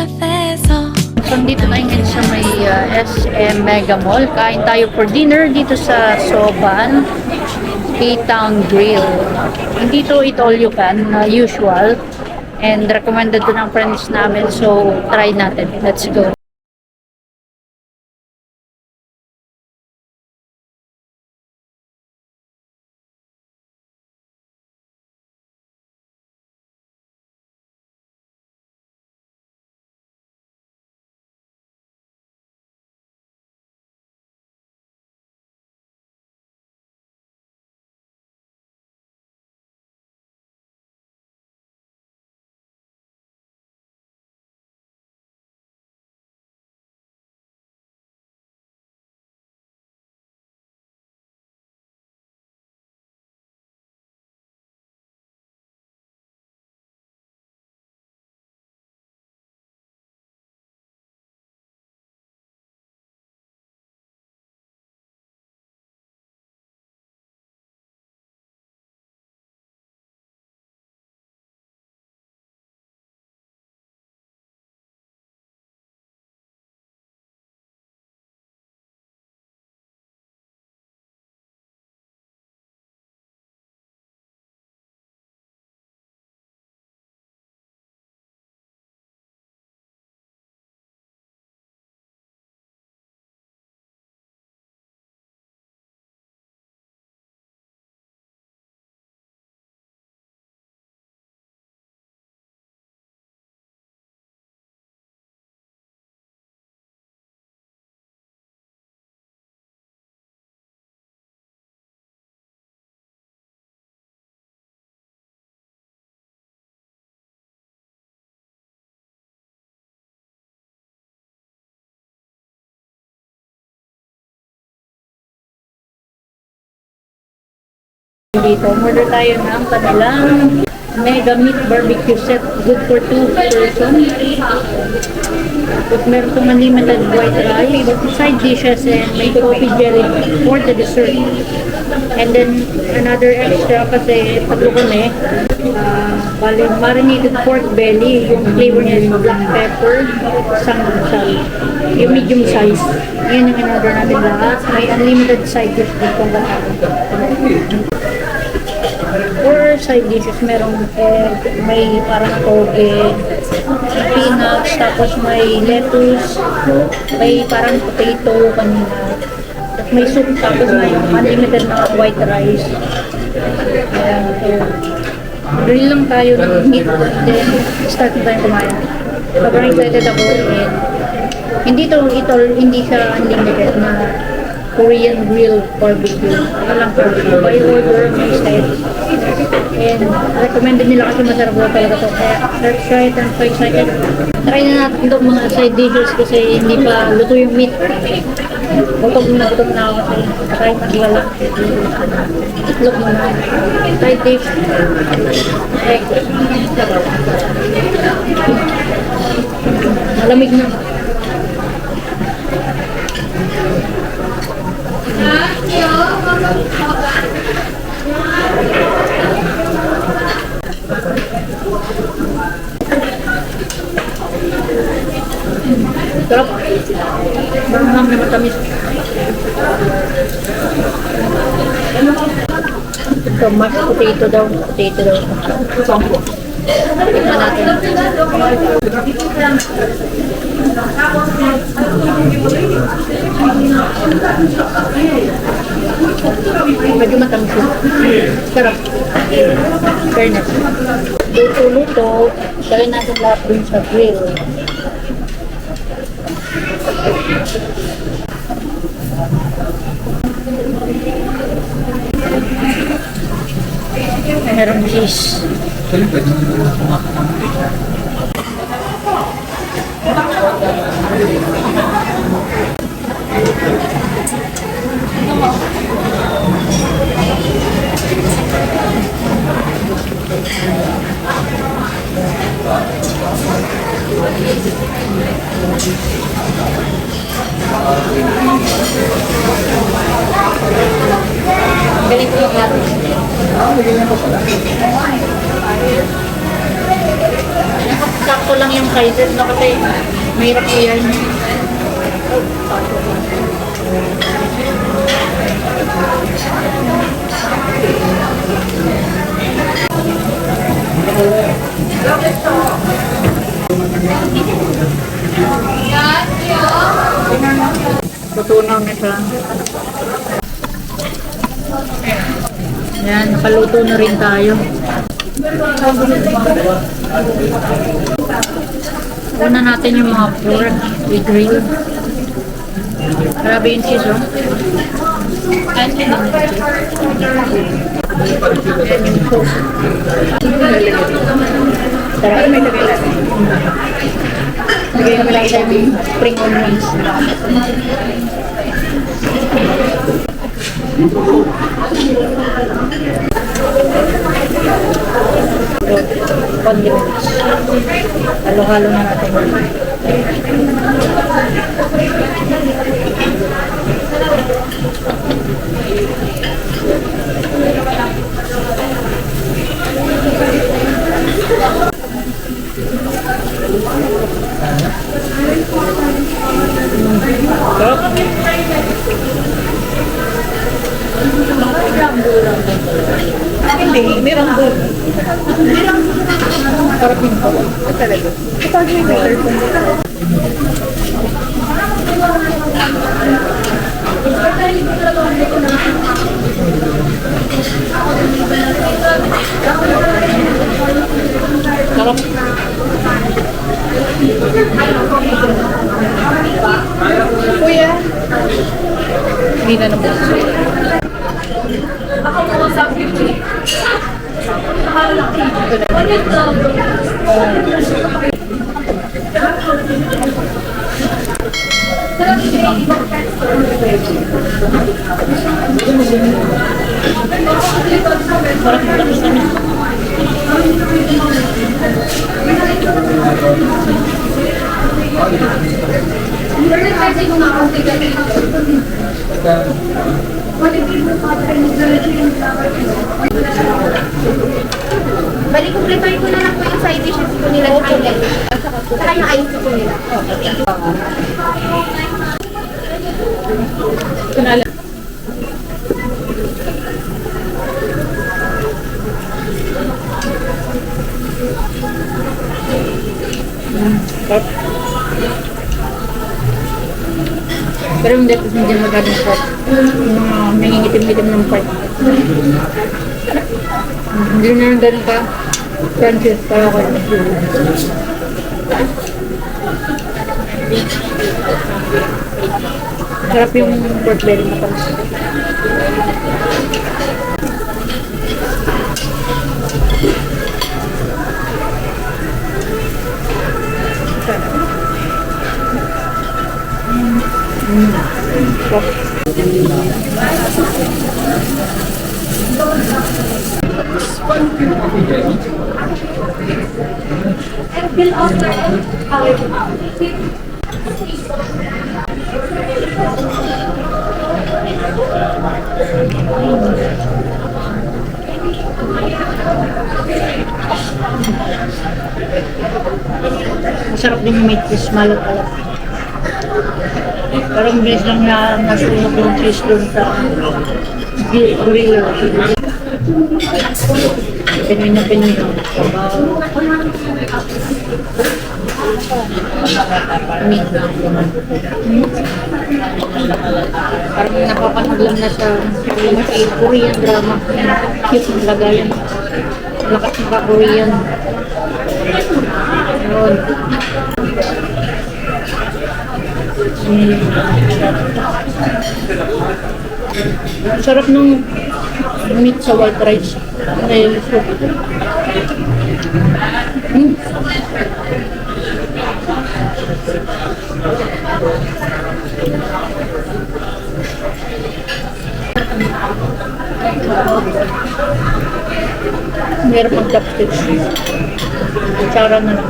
So, dito na ngayon sa may SM Mega Mall. Kain tayo for dinner dito sa Soban K-Town Grill. Hindi to eat all you can, usual. And recommended to ng friends namin. So, try natin. Let's go. Dito, order tayo ng kanilang mega meat barbecue set, good for 2 person. Tapos meron pong unlimited white rice, side dishes, and may coffee jelly for the dessert. And then another extra kasi tatlo kami, marinated pork belly, yung flavor niya is black pepper, samgyeopsal, yung medium size. Yun yung in-order natin lahat. May unlimited side dish dito. Or side dishes, merong egg, may parang toge, peanuts, tapos may lettuce, may parang potato kanina, at may soup, tapos may unlimited na white rice. Ayan, so, grill lang tayo ng meat, then start na tayo kumain. Sobrang excited ako, and hindi siya unlimited na Korean grill barbecue. Walang barbecue. By order, may style. And recommended nila kasi masarap daw talaga to. Kaya let's try it and so excited. Try na natin itong mga side dishes kasi hindi pa luto yung meat. Gutom na ako kasi kahit wala. Itlog muna. Side dish. Egg. Malamig na. Sarap. Maraming na matamis. Ito, mashed potato daw. Sampo. Tignan natin. Medyo matamis yun. Sarap. Fairness. Luto-luto. Gawin natin lahat dun sa grill. Merong cheese. Galing ko yung lahat. sakto lang yung prices na kasi mahirap po yan. Tutunaw na siya. Yan, nakaluto na rin tayo. Una natin yung mga pork with grill. Grabe yung cheese, oh. Ayan yung sauce. Sarap. Lagay mo lang tayo yung spring onions. Condiments. Halo-halo na natin. Hindi, may rambo. Sarap yung po. Talaga. Ito yung better. Sarap. Kuya. Hindi na naman. Balik, kumpletoy ko na lang po yung side dishes ko nila sa highlight. Saka yung ice ko nila. Pero hindi masyadong sarap. Nangingitim-gitim ng part. Hindi na lang ganun ka. Crunchy. Kaya ko yun. Sarap yung pork belly na panas. Masarap din yung meat cheese, malot-alot. Parang bilis lang na nasunog yung cheese doon sa grill. Pinoy na Pinoy. Meat. Parang napapanood lang na sa Korean drama. Cute ng lagayan. Lakas ng ka-Korean. Yun. Sarap ng meat sa white rice. Ngayon, soup. Meron pang chopsticks. Kutsara na lang.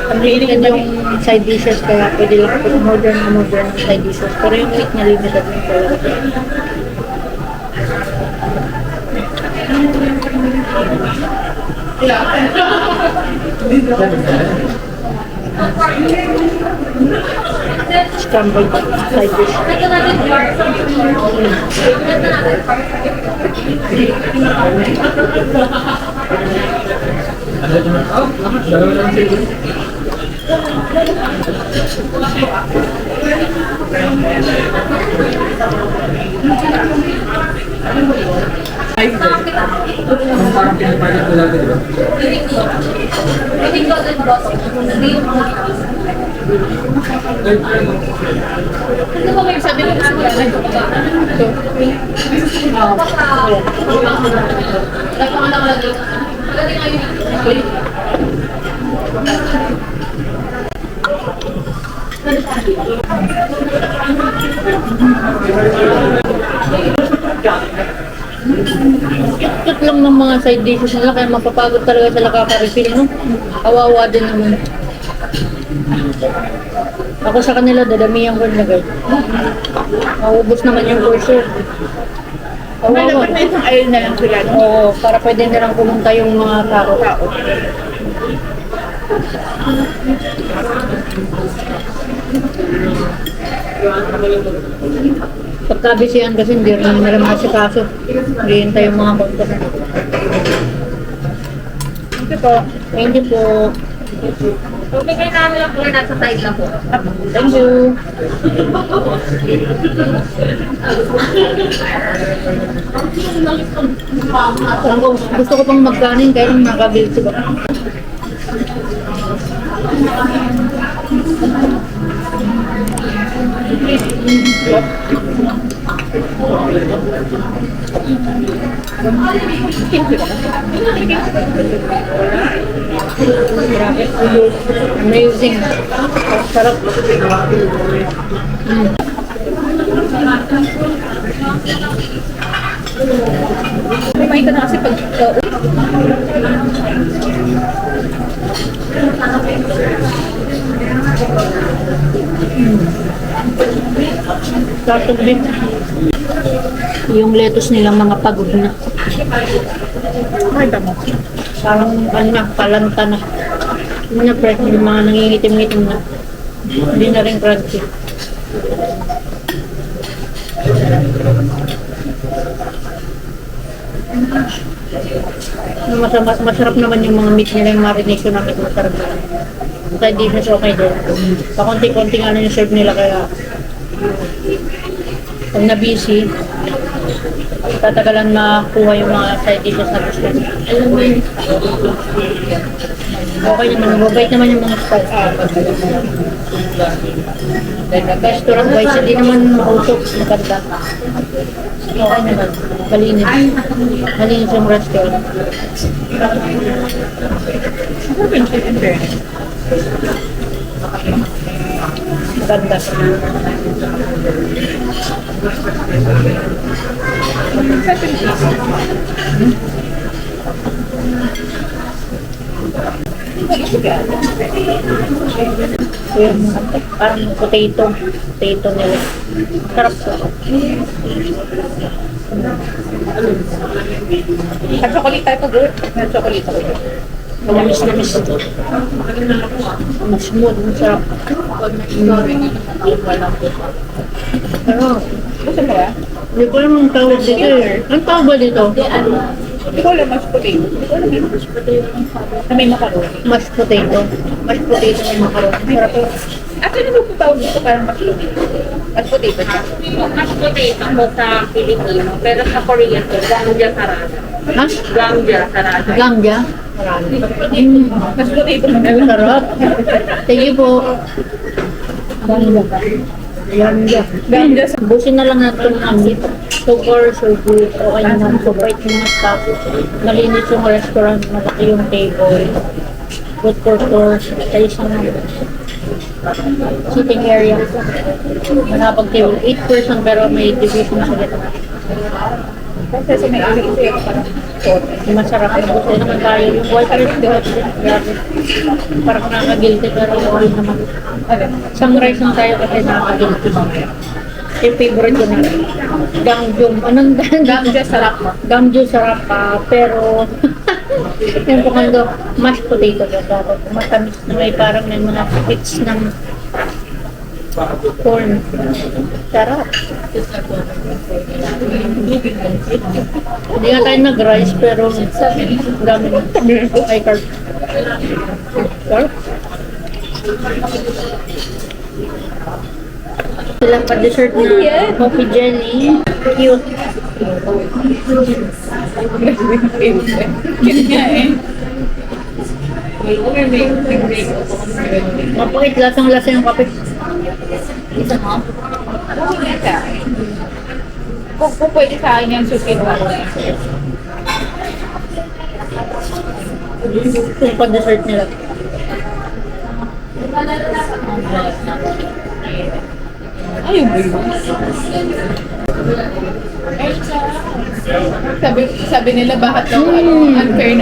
Ang liit yung side dishes kaya pwede lang po modern side dishes. Pero yung meat niya limited lang talaga. Scrambled side dish. Sabi ko gusto ko lang. Cute lang ng mga side dishes nila kaya mapapagod talaga sila kaka-refill, no? Kawawa din naman. Ako sa kanila, dadamihan ko na guys. Maubos naman yung kurso. May Kawawa. dapat na isang aisle na lang sila. No? Oo, para pwede nilang pumunta yung mga tao. Pagkabisihan kasi hindi rin nila masikaso. Hihintay yung mga customer. Ito po. Thank you po. Okay, kayo namin lang po nasa side lang po. Thank you. Gusto ko pang magkanin kaya nang nakabili ko. Grabe. Amazing. Sarap. May makita na kasi pag Sarap din. Yung lettuce nilang mga pagod na. makita mo. Parang ano na, palanta na. Hindi na fresh, yung mga nangingitim-ngitim na. Hindi na rin crunchy. Masarap naman yung mga meat nila, yung marination namin masarap na. Side dishes okay din. Pakunti-kunti nga na yung serve nila kaya pag na-busy, tatagalan makuha yung mga side dishes na gusto nila. Okay naman, mabait naman yung mga staff. Restaurant wise, hindi naman mausok, maganda. Okay naman, malinis. Malinis yung restaurant. Maganda. Ayan, parang potato nila. Sarap po. At chocolate tayo pag may chocolate ako. Manamis-namis ito. Mas smooth, masarap. Pero, Gusto mo ba? hindi ko alam ang tawag dito eh. Ang tawag ba dito? Hindi ko alam mashed potato. Hindi ko alam yung mashed potato. Na may macaroni. Mashed potato. Mashed potato ng macaroni. Sarap po. Actually, ano po tawag dito parang mashed potato? Mashed potato siya. Mashed potato po sa Pilipino, pero sa Korean po, gangja sarada. Ha? Gangja sarada. Gangja? Mashed potato na Ang sarap. Thank you po. Gangja. Gangja. Gangja. Busin na lang natin ang dito. So far, so good. Okay naman. So bright yung mga staff. Malinis yung restaurant. Malaki yung table. Good for tours. Sa isang sitting area. Manapag table. 8 person pero may division sa gitna. Kasi sa may ali ito yung parang Yung masarap na gusto naman tayo. Yung white rice, grabe. Parang nakaka-guilty pero okay naman. Isang rice lang tayo kasi nakaka-guilty. Yung favorite ko na. Gangjum. Anong Gangja sarap mo. Gamjo sarap pa, pero Yung pangando, mashed potato ba dapat? Matamis na may parang may mga bits ng corn. Sarap. Hindi nga tayo nag-rice pero dami ay carb. Carb? Sila pa dessert na coffee jelly. Cute. Cute nga eh. Mapakit lasang-lasa yung kape. Isa mo? Isa. Kung pwede sa akin yan, sukin pa. Yung pa dessert nila. Ayun ba yun? Sabi nila bakit daw unfair